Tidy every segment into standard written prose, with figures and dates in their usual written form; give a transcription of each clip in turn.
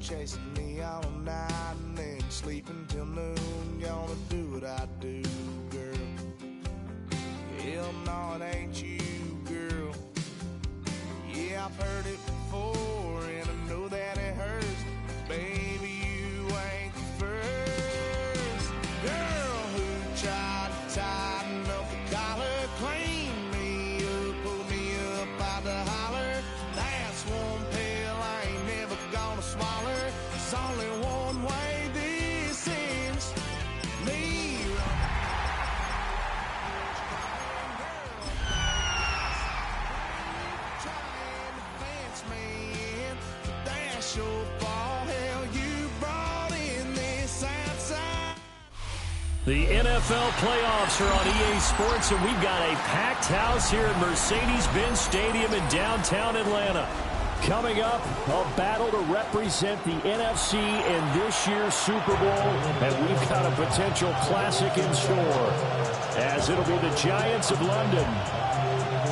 chasing me all night and then sleeping till noon. Gonna do what I do, girl. Hell no, it ain't you, girl. Yeah, I've heard it before and I know that it hurts. Baby, you ain't the first girl who tried to tighten up the collar, clean me up, pull me up out the holler. That's one pill I ain't never gonna swallow. There's only one way this ends. Me trying to fence me in, but that's your fault. Hell, you brought in this outside. The NFL playoffs are on EA Sports, and we've got a packed house here at Mercedes-Benz Stadium in downtown Atlanta. Coming up, a battle to represent the NFC in this year's Super Bowl, and we've got a potential classic in store, as it'll be the Giants of London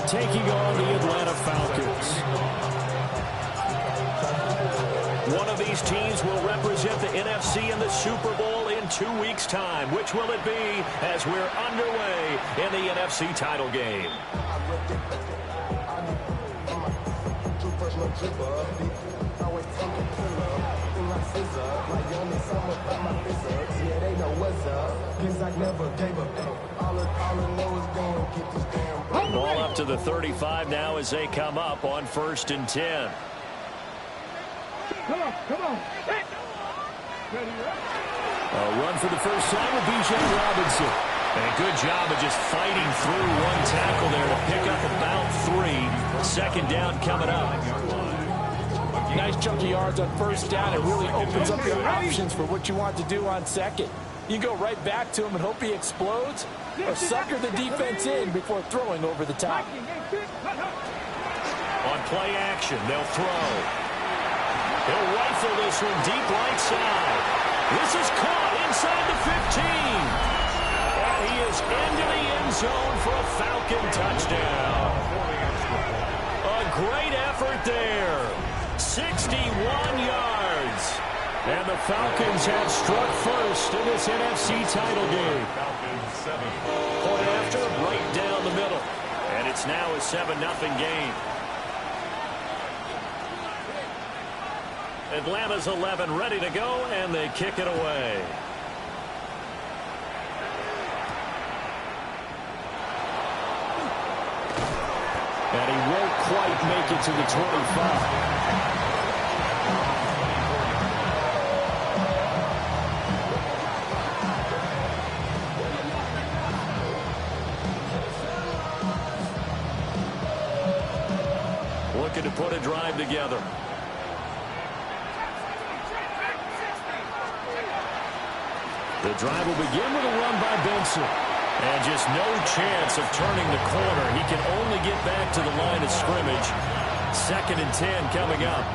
taking on the Atlanta Falcons. One of these teams will represent the NFC in the Super Bowl in 2 weeks' time. Which will it be as we're underway in the NFC title game? Ball up to the 35 now as they come up on 1st and 10. Come on. A run for the first time with Bijan Robinson. And a good job of just fighting through one tackle there to pick up about 3. 2nd down coming up. Nice chunk of yards on 1st down. It really opens up your options for what you want to do on 2nd. You go right back to him and hope he explodes, or sucker the defense in before throwing over the top. On play action, they'll throw. He'll rifle this one deep right side. This is caught inside the 15. And he is into the end zone for a Falcon touchdown. A great effort there. 61 yards. And the Falcons have struck first in this NFC title game. Point after, right down the middle. And it's now a 7-0 game. Atlanta's 11 ready to go, and they kick it away. And he won't quite make it to the 25. Looking to put a drive together. The drive will begin with a run by Benson. And just no chance of turning the corner. He can only get back to the line of scrimmage. 2nd and 10 coming up.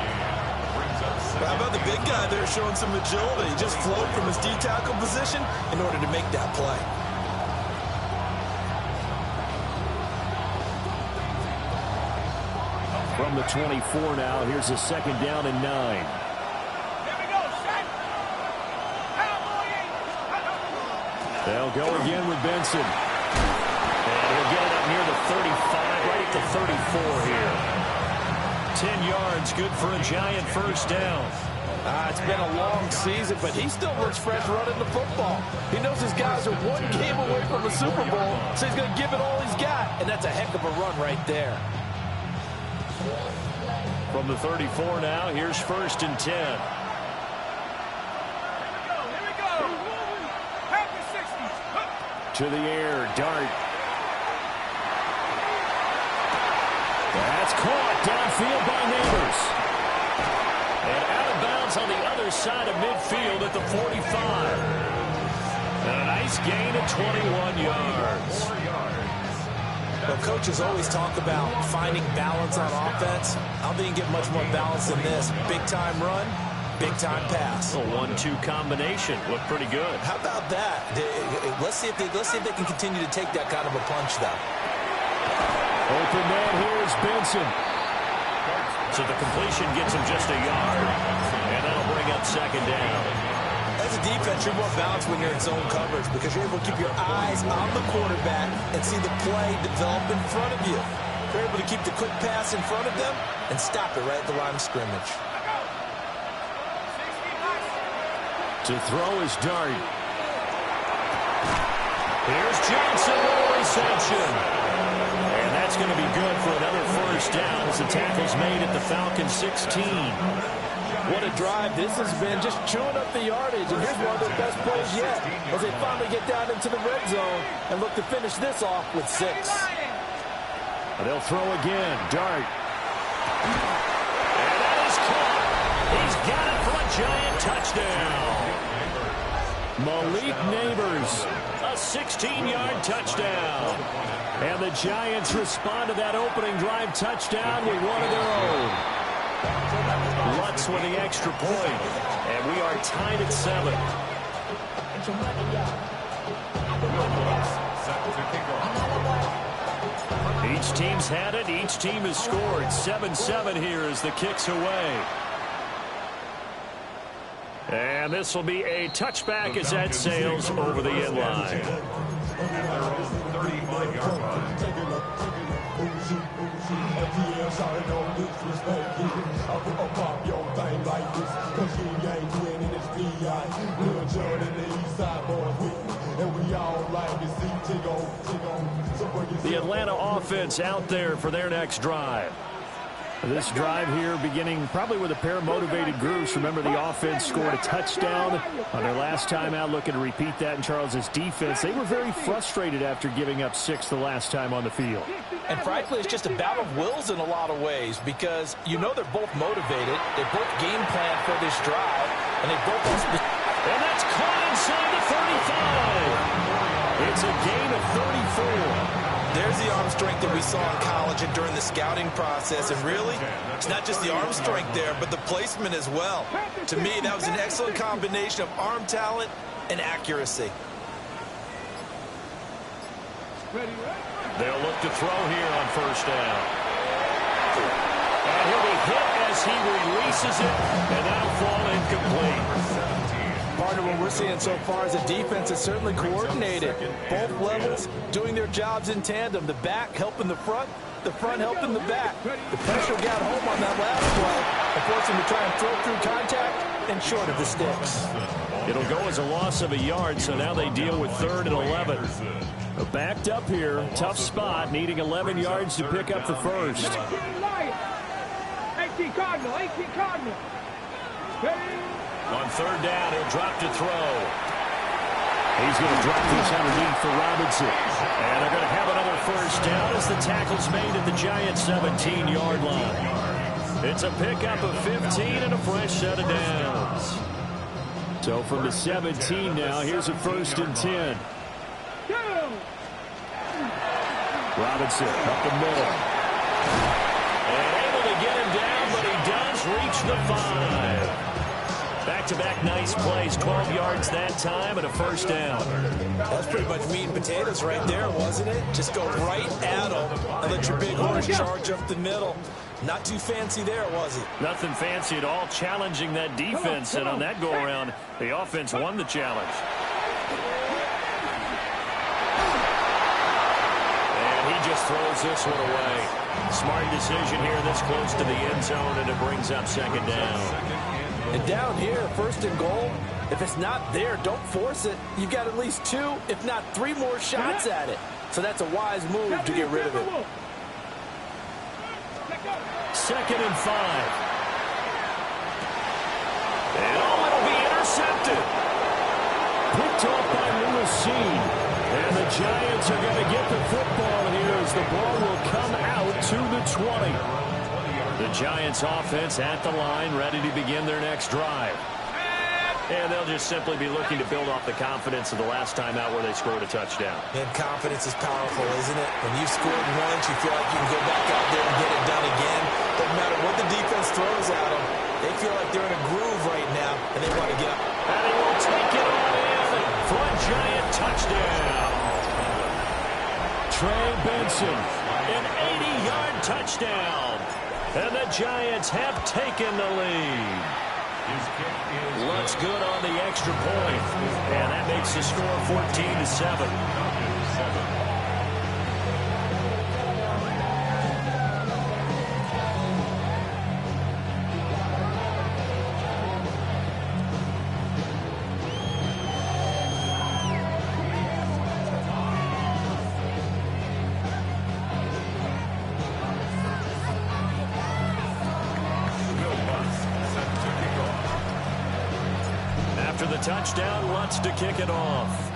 How about the big guy there showing some agility? He just flowed from his D-tackle position in order to make that play. From the 24 now, here's a 2nd down and 9. They'll go again with Benson. And he'll get it up near the 35, right at the 34 here. 10 yards, good for a Giant 1st down. It's been a long season, but he still looks fresh running the football. He knows his guys are one game away from the Super Bowl, so he's going to give it all he's got. And that's a heck of a run right there. From the 34 now, here's 1st and 10. To the air, Dart. That's caught downfield by Neighbors. And out of bounds on the other side of midfield at the 45. And a nice gain of 21 yards. Well, coaches always talk about finding balance on offense. I don't think you can get much more balance than this. Big-time run, big-time pass. A 1-2 combination looked pretty good. How about that? Let's see if they can continue to take that kind of a punch, though. Open man here is Benson. So the completion gets him just a yard. And that'll bring bring up second down. As a defense, you're more balanced when you're in zone coverage because you're able to keep your eyes on the quarterback and see the play develop in front of you. You're able to keep the quick pass in front of them and stop it right at the line of scrimmage. To throw is Dart. Here's Johnson with a reception. And that's going to be good for another first down as the tackle's made at the Falcons 16. What a drive this has been, just chewing up the yardage. And here's one of their best plays yet as they finally get down into the red zone and look to finish this off with 6. And they'll throw again. Dart. And that is caught. He's got it for a Giant touchdown. Malik Neighbors, a 16-yard touchdown. And the Giants respond to that opening drive touchdown with one of their own. Lutz with the extra point. And we are tied at 7. Each team's had it. Each team has scored. 7-7 here as the kick's away. And this will be a touchback as that sails over the end line. The Atlanta offense out there for their next drive. This drive here beginning probably with a pair of motivated groups. Remember, the offense scored a touchdown on their last time out. Looking to repeat that in Charles's defense. They were very frustrated after giving up 6 the last time on the field. And frankly, it's just a battle of wills in a lot of ways because you know they're both motivated. They both game plan for this drive. And they both... And that's caught inside the 35. It's a gain of 34. There's the arm strength that we saw in college and during the scouting process. And really, it's not just the arm strength there, but the placement as well. To me, that was an excellent combination of arm talent and accuracy. They'll look to throw here on first down. And he'll be hit as he releases it, and that'll fall incomplete. Partner, what we're seeing so far is the defense is certainly coordinated. Both levels doing their jobs in tandem. The back helping the front helping the back. The pressure got home on that last play and forced him to try and throw through contact and short of the sticks. It'll go as a loss of a yard, so now they deal with 3rd and 11. Backed up here, tough spot, needing 11 yards to pick up the first. 18 Cardinal. On 3rd down, he'll drop to throw. He's going to drop this underneath for Robinson. And they're going to have another first down as the tackle's made at the Giants' 17-yard line. It's a pickup of 15 and a fresh set of downs. So from the 17 now, here's a 1st and 10. Robinson up the middle. And able to get him down, but he does reach the 5. Back-to-back nice plays, 12 yards that time and a first down. That's pretty much meat and potatoes right there, wasn't it? Just go right at them and let your big horse charge up the middle. Not too fancy there, was it? Nothing fancy at all, challenging that defense, and on that go-around, the offense won the challenge. And he just throws this one away. Smart decision here this close to the end zone, and it brings up 2nd down. And down here, 1st and goal, if it's not there, don't force it. You've got at least 2, if not 3 more shots at it. So that's a wise move to get rid of it. 2nd and 5. And it'll be intercepted. Picked off by Lewisine. And the Giants are going to get the football here as the ball will come out to the 20. The Giants offense at the line, ready to begin their next drive. And they'll just simply be looking to build off the confidence of the last time out where they scored a touchdown. And confidence is powerful, isn't it? When you've scored once, you feel like you can go back out there and get it done again. Doesn't matter what the defense throws at them. They feel like they're in a groove right now, and they want to get up. And he will take it on in for a Giant touchdown. Trey Benson, an 80-yard touchdown. And the Giants have taken the lead. Lutz good on the extra point. And that makes the score 14-7. After the touchdown, Lutz to kick it off.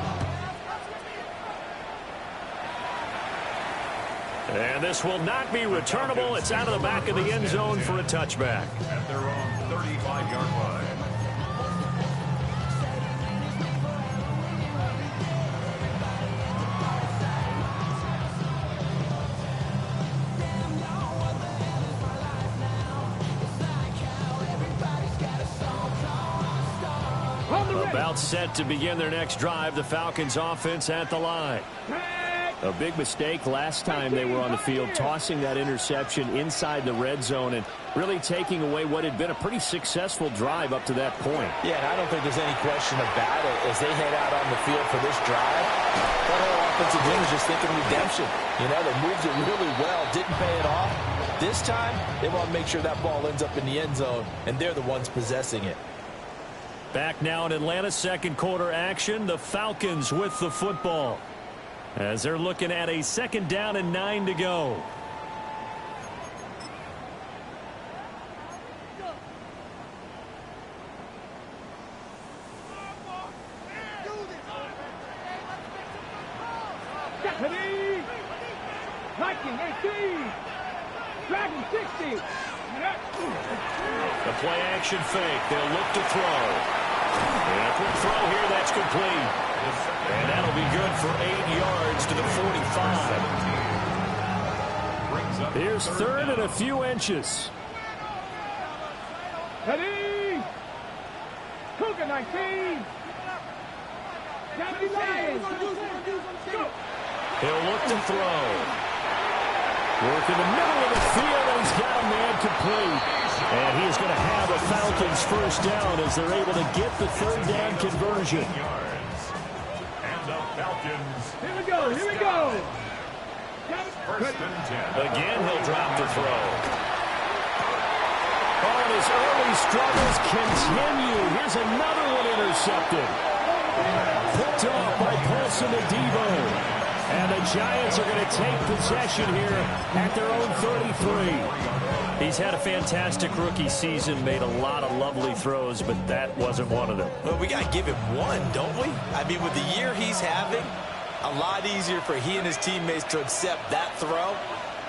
And this will not be returnable. It's out of the back of the end zone for a touchback. At their own 35-yard line. About set to begin their next drive, the Falcons offense at the line. A big mistake last time they were on the field, tossing that interception inside the red zone and really taking away what had been a pretty successful drive up to that point. Yeah, and I don't think there's any question about it. As they head out on the field for this drive, that whole offensive team is just thinking redemption. You know, they moved it really well, didn't pay it off. This time, they want to make sure that ball ends up in the end zone, and they're the ones possessing it. Back now in Atlanta, second quarter action. The Falcons with the football as they're looking at a 2nd down and 9 to go. The play action fake. They'll look to throw. And a quick throw here. That's complete. And that'll be good for 8 yards to the 45. Here's 3rd and a few inches. Ready? Cougar 19. Deputy Lions. He'll look to throw. Work in the middle of the field, and he's got a man complete. And he's going to have a Falcons first down as they're able to get the 3rd down conversion. And the Falcons. Here we go, here we go. First and 10. Again, he'll drop the throw. Oh, and his early struggles continue. Here's another one intercepted. Picked off by Paulson Adebo. And the Giants are going to take possession here at their own 33. He's had a fantastic rookie season, made a lot of lovely throws, but that wasn't one of them. Well, we got to give him one, don't we? I mean, with the year he's having, a lot easier for he and his teammates to accept that throw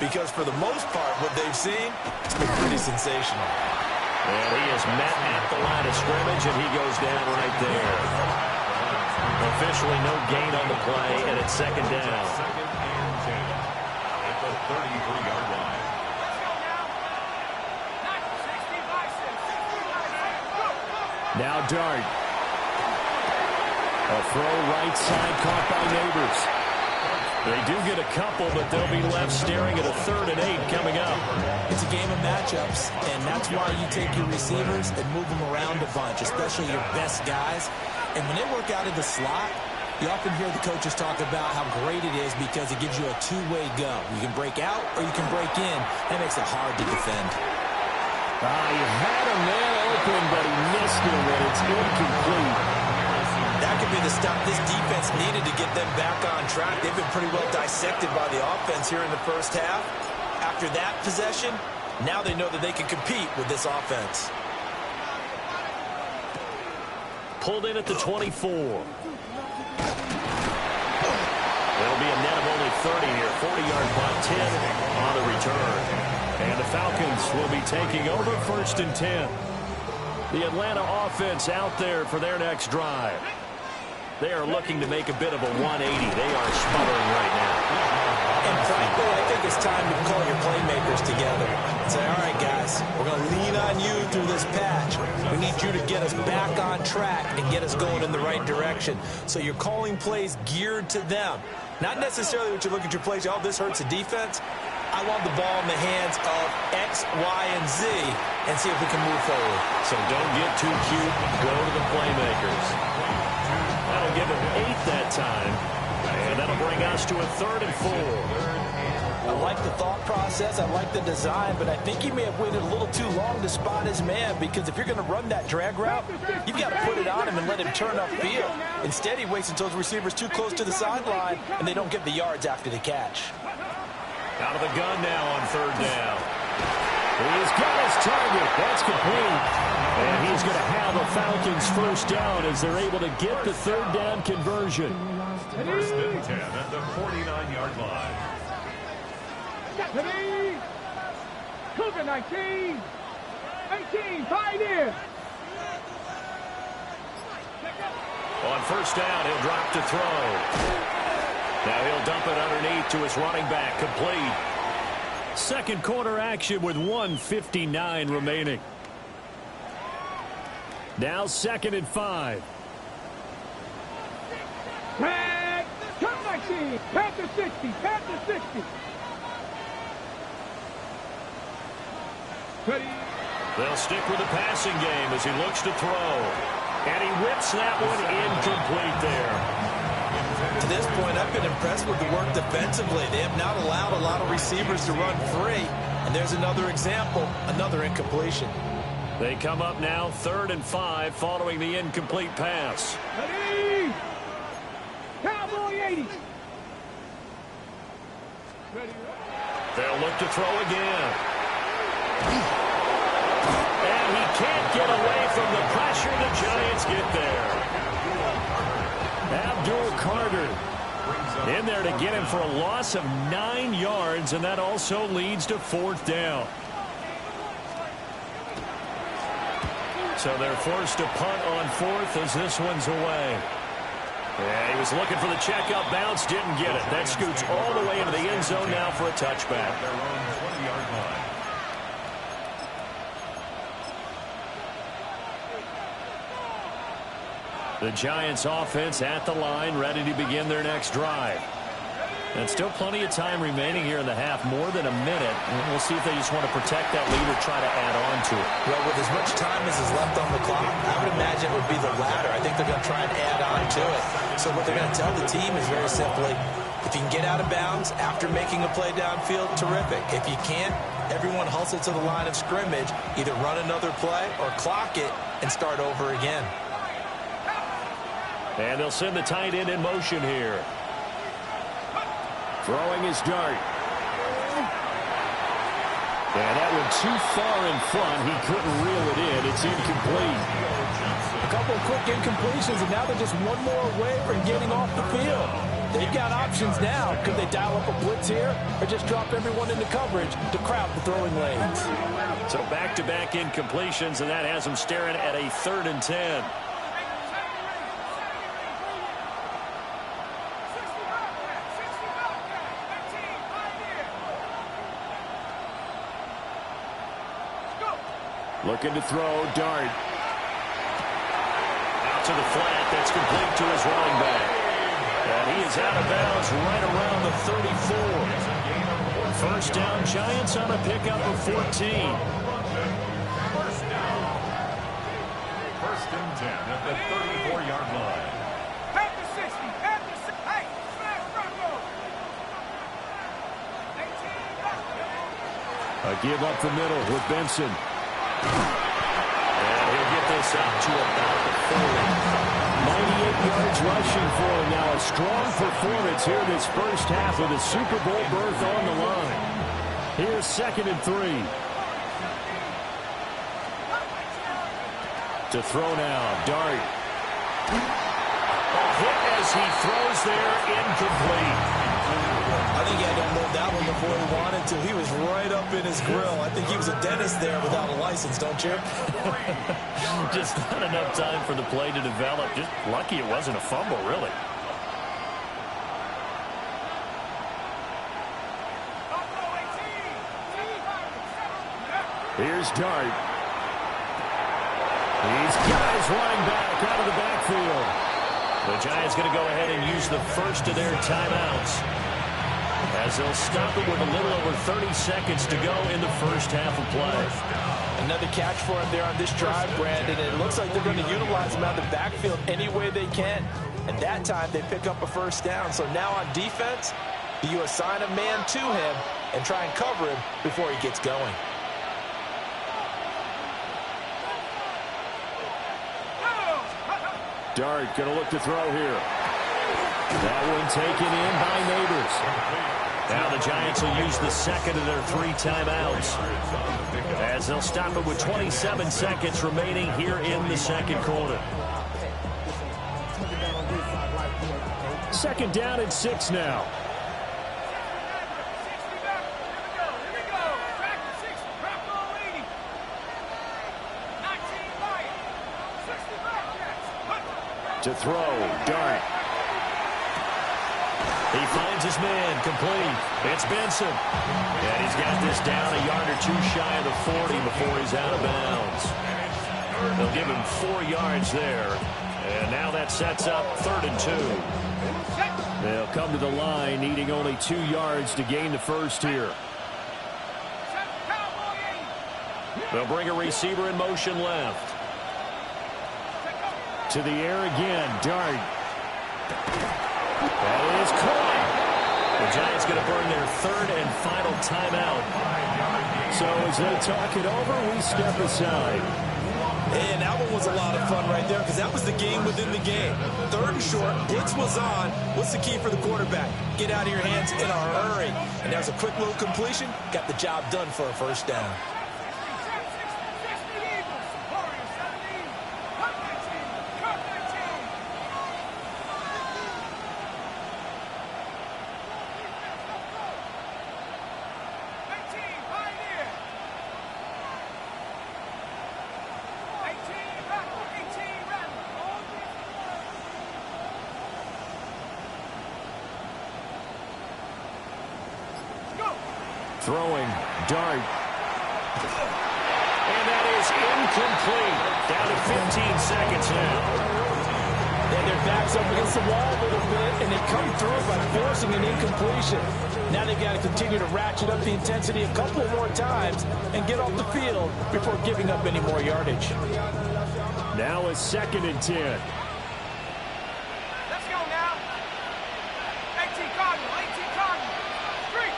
because for the most part, what they've seen, it's been pretty sensational. And he is met at the line of scrimmage, and he goes down right there. Officially no gain on the play, and it's 2nd down. 2nd and 10 at the 33-yard line. Now Dart. A throw right side caught by Neighbors. They do get a couple, but they'll be left staring at a 3rd and 8 coming up. It's a game of matchups, and that's why you take your receivers and move them around a bunch, especially your best guys. And when they work out of the slot, you often hear the coaches talk about how great it is because it gives you a two-way go. You can break out or you can break in. That makes it hard to defend. He had a man open, but he missed him, and it's incomplete. That could be the stop this defense needed to get them back on track. They've been pretty well dissected by the offense here in the first half. After that possession, now they know that they can compete with this offense. Pulled in at the 24. It'll be a net of only 30 here. 40-yard punt, 10 on the return. And the Falcons will be taking over 1st and 10. The Atlanta offense out there for their next drive. They are looking to make a bit of a 180. They are sputtering right now. And frankly, I think it's time to call your playmakers together and say, all right, guys, we're going to lean on you through this patch. We need you to get us back on track and get us going in the right direction. So you're calling plays geared to them. Not necessarily what you look at your plays, oh, this hurts the defense. I want the ball in the hands of X, Y, and Z and see if we can move forward. So don't get too cute. Go to the playmakers. That'll give him 8 that time. And that'll bring us to a 3rd and 4. I like the thought process. I like the design, but I think he may have waited a little too long to spot his man, because if you're going to run that drag route, you've got to put it on him and let him turn upfield. Instead, he waits until his receiver's too close to the sideline, and they don't get the yards after the catch. Out of the gun now on 3rd down. He's got his target. That's complete. And he's going to have a Falcons 1st down as they're able to get the 3rd down conversion. 1st and 10 at the 49-yard line. Cougar 19. 18, pioneer. On 1st down, he'll drop to throw. Now he'll dump it underneath to his running back, complete. 2nd quarter action with 1:59 remaining. Now 2nd and 5. Tag. Cougar 19. Panther 60. Panther 60. They'll stick with the passing game as he looks to throw. And he whips that one incomplete there. To this point, I've been impressed with the work defensively. They have not allowed a lot of receivers to run free. And there's another example, another incompletion. They come up now 3rd and 5 following the incomplete pass. Ready. Cowboy 80. They'll look to throw again. And he can't get away from the pressure. The Giants get there. Abdul Carter in there to get him for a loss of 9 yards, and that also leads to 4th down. So they're forced to punt on 4th as this one's away. Yeah, he was looking for the checkup bounce, didn't get it. That scoots all the way into the end zone now for a touchback. Their own 20-yard line. The Giants offense at the line, ready to begin their next drive. And still plenty of time remaining here in the half, more than a minute. We'll see if they just want to protect that lead or try to add on to it. Well, with as much time as is left on the clock, I would imagine it would be the latter. I think they're going to try and add on to it. So what they're going to tell the team is very simply, if you can get out of bounds after making a play downfield, terrific. If you can't, everyone hustle to the line of scrimmage, either run another play or clock it and start over again. And they'll send the tight end in motion here. Throwing his dart. And that one too far in front. He couldn't reel it in. It's incomplete. A couple of quick incompletions, and now they're just one more away from getting off the field. They've got options now. Could they dial up a blitz here or just drop everyone into coverage to crowd the throwing lanes? So back-to-back incompletions, and that has them staring at a 3rd and 10. Looking to throw, dart. Out to the flat, that's complete to his running back. And he is out of bounds right around the 34. 1st down, Giants on a pickup of 14. 1st and 10 at the 34-yard line. Panther 60. Panther 60. Hey, smash front row. A give up the middle with Benson. And he'll get this out to about the 40. 98 yards rushing for him now. A strong performance here this first half with a Super Bowl berth on the line. Here's 2nd and 3. To throw now, dart. A hit as he throws there, incomplete. I think he had to unload that one before he wanted to. He was right up in his grill. I think he was a dentist there without a license, don't you? Just not enough time for the play to develop. Just lucky it wasn't a fumble, really. Here's Dart. These guys running back out of the backfield. The Giants going to go ahead and use the first of their timeouts. as they'll stop it with a little over 30 seconds to go in the first half of play. Another catch for him there on this drive, Brandon. It looks like they're going to utilize him out of the backfield any way they can. And that time they pick up a first down. So now on defense, you assign a man to him and try and cover him before he gets going. Dart going to look to throw here. That one taken in by Neighbors. Now the Giants will use the second of their 3 timeouts, as they'll stop it with 27 seconds remaining here in the second quarter. Second down and 6 now. To throw, Dart. He finds his man, complete. It's Benson. And he's got this down a yard or 2 shy of the 40 before he's out of bounds. They'll give him 4 yards there. And now that sets up 3rd and 2. They'll come to the line, needing only 2 yards to gain the first here. They'll bring a receiver in motion left. To the air again, Dart. That is caught. The Giants going to burn their 3rd and final timeout. So as they talk it over, we step aside. And that one was a lot of fun right there, because that was the game within the game. 3rd and short, blitz was on. What's the key for the quarterback? Get out of your hands in a hurry. And there's a quick little completion. Got the job done for a first down. Throwing, Dart. And that is incomplete. Down to 15 seconds now. And their backs up against the wall a little bit, and they come through by forcing an incompletion. Now they've got to continue to ratchet up the intensity a couple more times and get off the field before giving up any more yardage. Now a 2nd and 10. Let's go now. 18 Cardinal, 18 Cardinal. Street.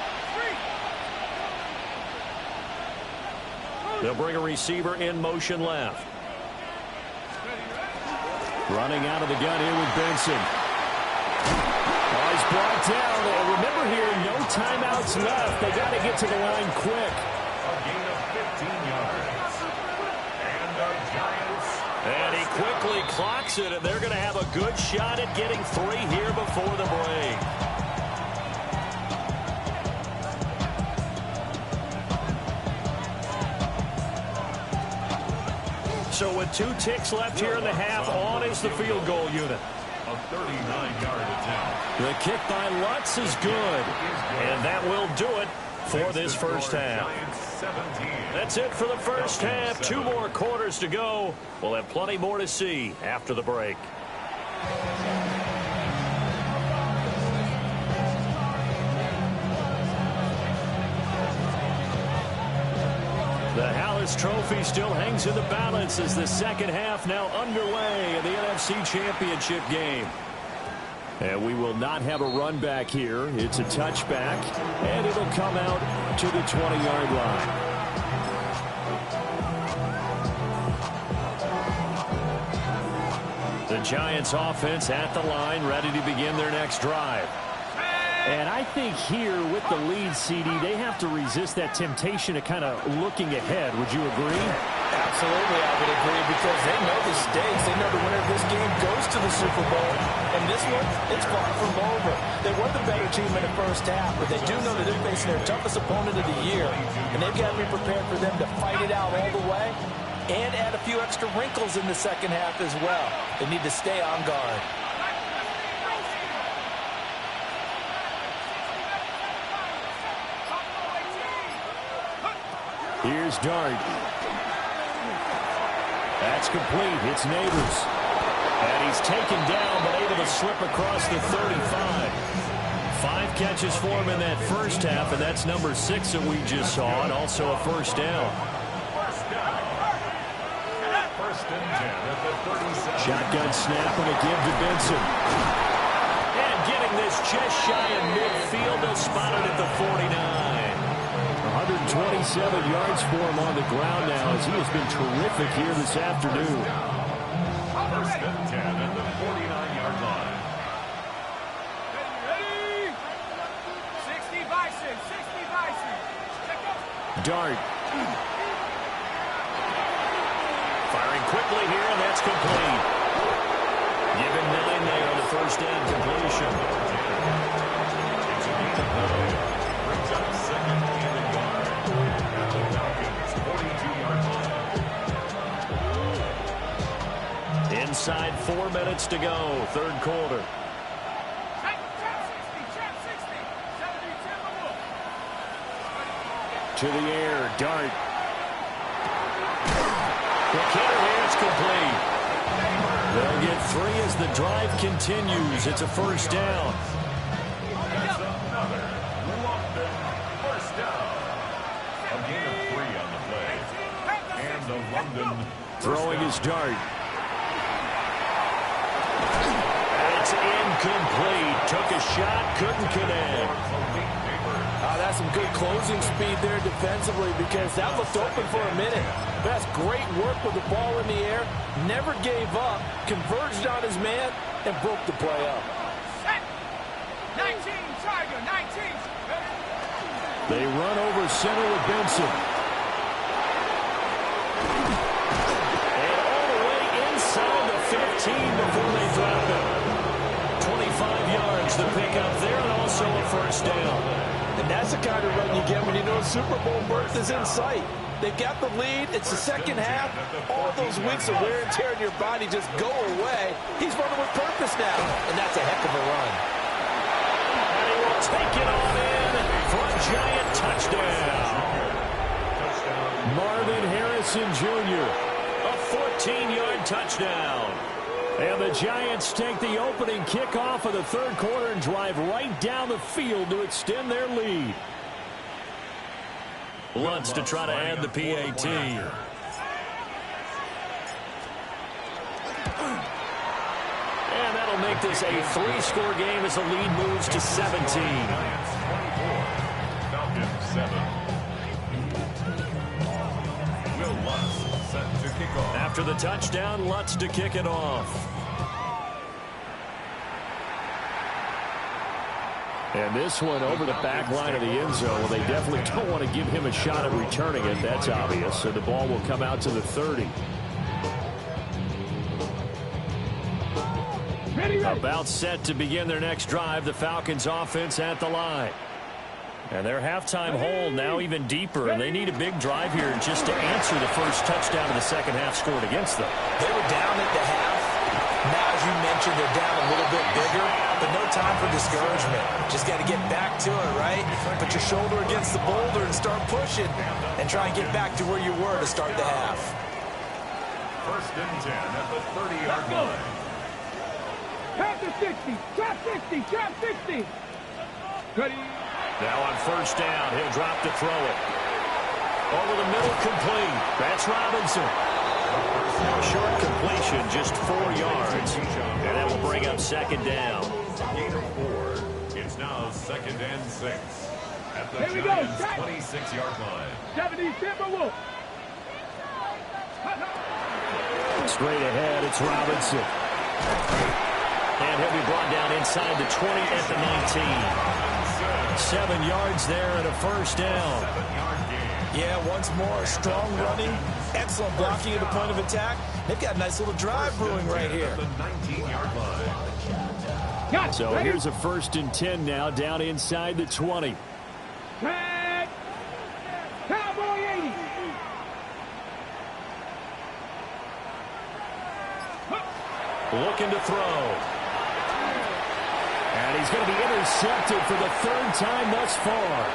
They'll bring a receiver in motion left. Running out of the gun here with Benson. Oh, he's brought down. Remember here, no timeouts left. They got to get to the line quick. A gain of 15 yards. And the Giants. And he quickly clocks it, and they're going to have a good shot at getting 3 here before the break. So with 2 ticks left here in the half, on is the field goal unit. A 39-yard attempt. The kick by Lutz is good. And that will do it for this first half. That's it for the first half. 2 more quarters to go. We'll have plenty more to see after the break. The Hallis Trophy still hangs in the balance as the second half now underway in the NFC Championship game. And we will not have a run back here. It's a touchback, and it'll come out to the 20-yard line. The Giants offense at the line, ready to begin their next drive. And I think here with the lead, CD, they have to resist that temptation of kind of looking ahead. Would you agree? Absolutely, I would agree, because they know the stakes. They know the winner of this game goes to the Super Bowl. And this one, it's far from over. They were the better team in the first half, but they do know that they're facing their toughest opponent of the year. And they've got to be prepared for them to fight it out all the way and add a few extra wrinkles in the second half as well. They need to stay on guard. Here's Dart. That's complete. It's Neighbors. And he's taken down, but able to slip across the 35. 5 catches for him in that first half, and that's number 6 that we just saw, and also a first down. Shotgun snap and a give to Benson. And getting this just shy of midfield, they'll spot it at the 49. 127 yards for him on the ground now as he has been terrific here this afternoon. First and 10 at the 49-yard line. Ready? 60 Bison, 60 Bison. Check up. Dart. Firing quickly here, and that's complete. Given 9 there on the first down completion. Brings up second and yard. Now the Falcons, 42-yard line. Inside 4 minutes to go, third quarter. Trap 60, 70 Timberwolves. To the air, Dart. The kicker here, it's complete. They'll get 3 as the drive continues. It's a first down. That's another London first down. A gain of 3 on the play. And the London Throwing his Dart. And it's incomplete. Took a shot, couldn't connect. That's some good closing speed there defensively because that looked open for a minute. That's great work with the ball in the air. Never gave up. Converged on his man and broke the play up. 19, Tiger, 19. They run over center with Benson. And all the way inside the 15 before they drop it. 25 yards to pick up there and also a first down. And that's the kind of run you get when you know Super Bowl berth is in sight. They've got the lead. It's the second half. All those weeks of wear and tear in your body just go away. He's running with purpose now. And that's a heck of a run. And he will take it on in for a giant touchdown. Marvin Harrison Jr., a 14-yard touchdown. And the Giants take the opening kickoff of the third quarter and drive right down the field to extend their lead. Lutz to try to add the PAT. And that'll make this a 3-score game as the lead moves to 17. Giants 24, Falcons 7. Will Lutz set to kick off. After the touchdown, Lutz to kick it off. And this one over the back line of the end zone. Well, they definitely don't want to give him a shot at returning it. That's obvious. So the ball will come out to the 30. About set to begin their next drive. The Falcons offense at the line. And their halftime hole now even deeper. And they need a big drive here just to answer the first touchdown of the second half scored against them. They were down at the half. Now, as you mentioned, they're down a little bit bigger, but no time for discouragement. Just got to get back to it, right? Put your shoulder against the boulder and start pushing and try and get back to where you were to start the half. First and 10 at the 30-yard line. Pass to 60, trap 60, trap 60. Ready? Now on first down, he'll drop to throw it. Over the middle, complete. That's Robinson. A short completion, just 4 yards. And that will bring up second down. Gain of 4. It's now second and 6 at the Here we go, Giants' Jack. 26-yard line. 70 Timberwolves. Straight ahead, it's Robinson. And he'll be brought down inside the 20 at the 19. 7 yards there and a first down. 7-yard gain. Yeah, once more, strong running, excellent blocking at the point of attack. They've got a nice little drive brewing right here. At the 19-yard line. Got it. So Ready? here's a first and 10 now, down inside the 20. Tag. Cowboy 80. Looking to throw. And he's going to be intercepted for the third time thus far.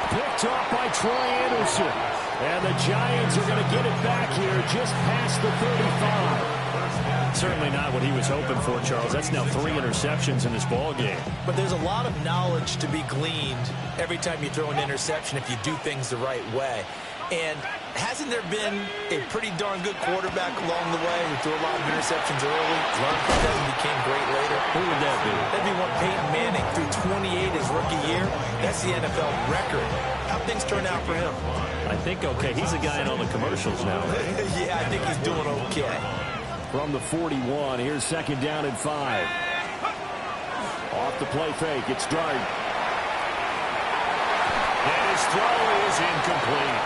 Picked off by Troy Anderson. And the Giants are going to get it back here just past the 35. Certainly not what he was hoping for, Charles. That's now 3 interceptions in this ball game. But there's a lot of knowledge to be gleaned every time you throw an interception if you do things the right way. And hasn't there been a pretty darn good quarterback along the way who threw a lot of interceptions early, learned from them, and became great later? Who would that be? That'd be one Peyton Manning threw 28 his rookie year. That's the NFL record. How things turn out for him? I think okay. He's a guy in all the commercials now, right? Yeah, I think he's doing okay. From the 41, here's 2nd down and 5. Off the play fake, it's Dart. And his throw is incomplete.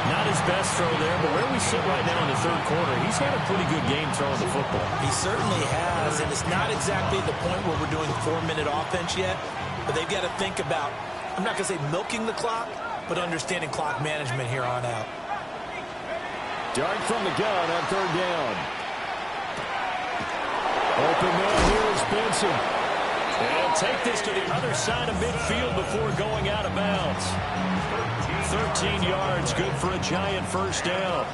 Not his best throw there, but where we sit right now in the 3rd quarter, he's had a pretty good game throwing the football. He certainly has, and it's not exactly the point where we're doing 4-minute offense yet, but they've got to think about, I'm not going to say milking the clock, but understanding clock management here on out. Dart from the gun on 3rd down. Open man, here is Benson. And take this to the other side of midfield before going out of bounds. 13 yards, good for a Giant 1st down.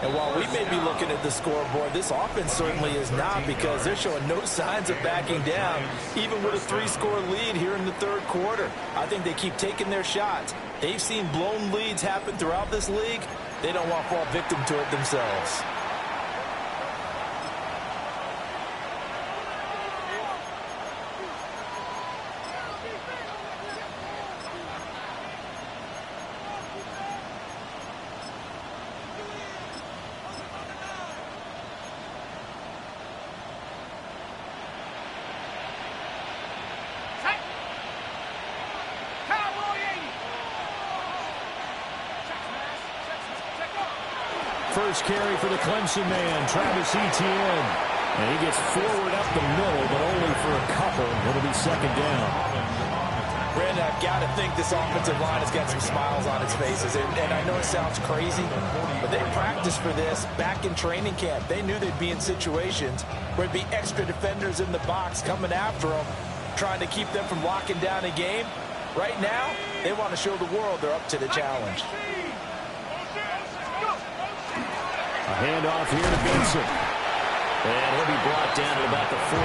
And while we may be looking at the scoreboard, this offense certainly is not, because they're showing no signs of backing down, even with a 3-score lead here in the 3rd quarter. I think they keep taking their shots. They've seen blown leads happen throughout this league. They don't want to fall victim to it themselves. First carry for the Clemson man, Travis Etienne. And he gets forward up the middle, but only for a couple. It'll be 2nd down. Brandon, I've got to think this offensive line has got some smiles on its faces. And I know it sounds crazy, but they practiced for this back in training camp. They knew they'd be in situations where there'd be extra defenders in the box coming after them, trying to keep them from locking down a game. Right now, they want to show the world they're up to the challenge. A handoff here to Benson. And he'll be brought down at about the 42.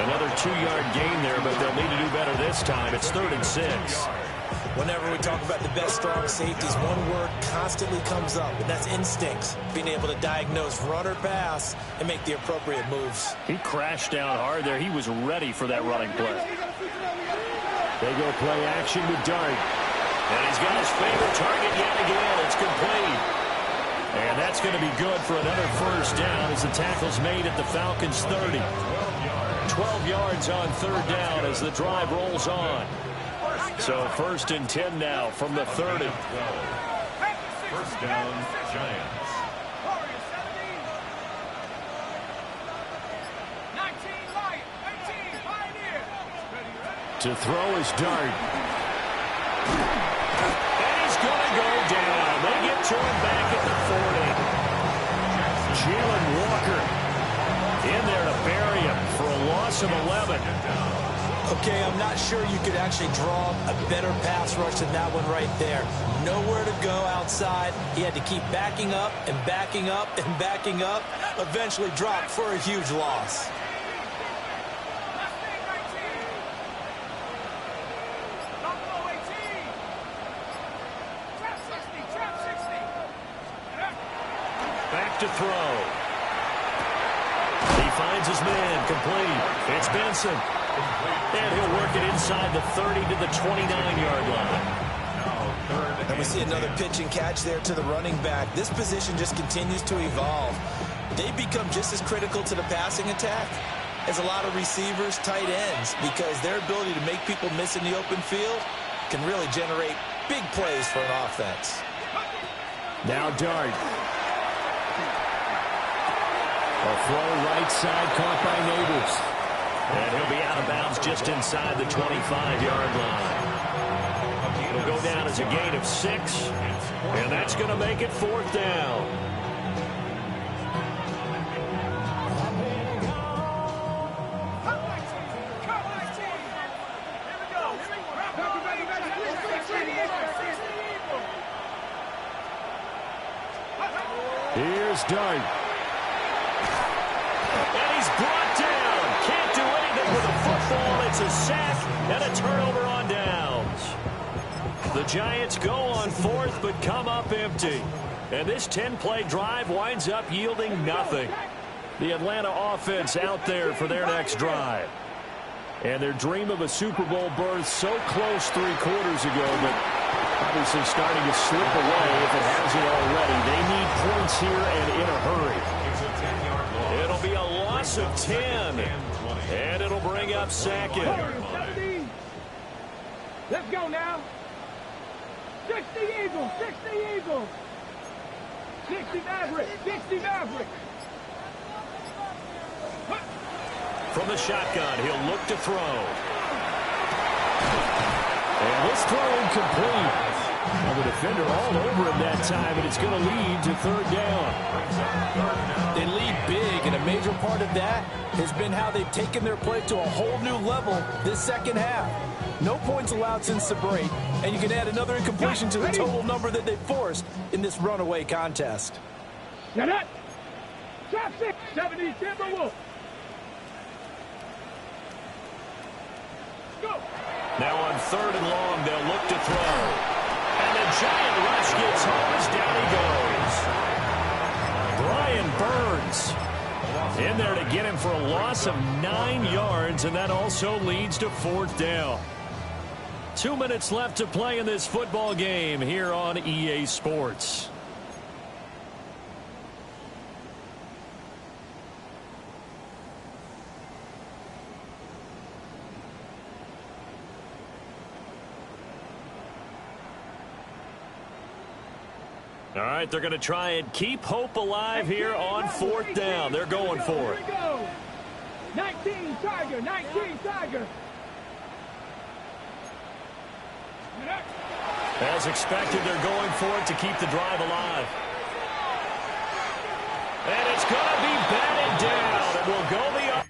Another 2-yard gain there, but they'll need to do better this time. It's 3rd and 6. Whenever we talk about the best strong safeties, one word constantly comes up, and that's instincts. Being able to diagnose run or pass and make the appropriate moves. He crashed down hard there. He was ready for that running play. They go play action with Dart. And he's got his favorite target yet again. It's complete. And that's going to be good for another 1st down as the tackle's made at the Falcons' 30. 12 yards on 3rd down as the drive rolls on. So 1st and 10 now from the 30. 1st down, Giants. To throw is Dart. And he's going to go down. They get to him back at the 40. Jalen Walker in there to bury him for a loss of 11. Okay, I'm not sure you could actually draw a better pass rush than that one right there. Nowhere to go outside. He had to keep backing up and backing up and backing up. Eventually dropped for a huge loss. Back to throw. He finds his man, complete. It's Benson. And he'll work it inside the 30 to the 29-yard line. And we see another pitch and catch there to the running back. This position just continues to evolve. They become just as critical to the passing attack as a lot of receivers, tight ends, because their ability to make people miss in the open field can really generate big plays for an offense. Now Dart. A throw right side caught by Neighbors. And he'll be out of bounds just inside the 25-yard line. It'll go down as a gain of 6, and that's going to make it 4th down. this dart. And he's brought down. Can't do anything with a football. It's a sack and a turnover on downs. The Giants go on fourth but come up empty. And this 10-play drive winds up yielding nothing. The Atlanta offense out there for their next drive. And their dream of a Super Bowl berth so close 3 quarters ago, but obviously starting to slip away if it hasn't already. They need points here and in a hurry. It'll be a loss of 10. And it'll bring up second. Let's go now. 60 Eagles, 60 Eagles. 60 Mavericks, 60 Mavericks. From the shotgun, he'll look to throw. And this throw incomplete. Well, the defender all over him that time, and it's going to lead to third down. They lead big, and a major part of that has been how they've taken their play to a whole new level this second half. No points allowed since the break, and you can add another incompletion to the total number that they forced in this runaway contest. Get it. Top 6, 70 Timberwolves. Go. Now on third and long, they'll look to throw. And the giant rush gets home as down he goes. Brian Burns in there to get him for a loss of 9 yards, and that also leads to fourth down. 2 minutes left to play in this football game here on EA Sports. All right, they're going to try and keep hope alive here on fourth down. They're going for it. 19 Tiger, 19 Tiger. As expected, they're going for it to keep the drive alive. And it's going to be batted down. It will go the other.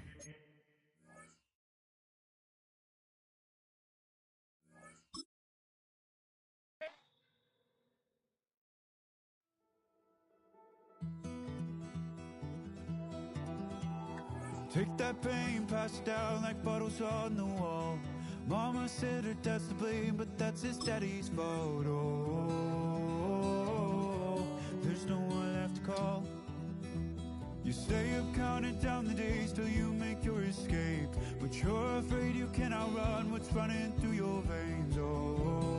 Take that pain, pass it down like bottles on the wall. Mama said her dad's to blame, but that's his daddy's fault. Oh, there's no one left to call. You stay up counting down the days till you make your escape, but you're afraid you cannot run what's running through your veins. Oh,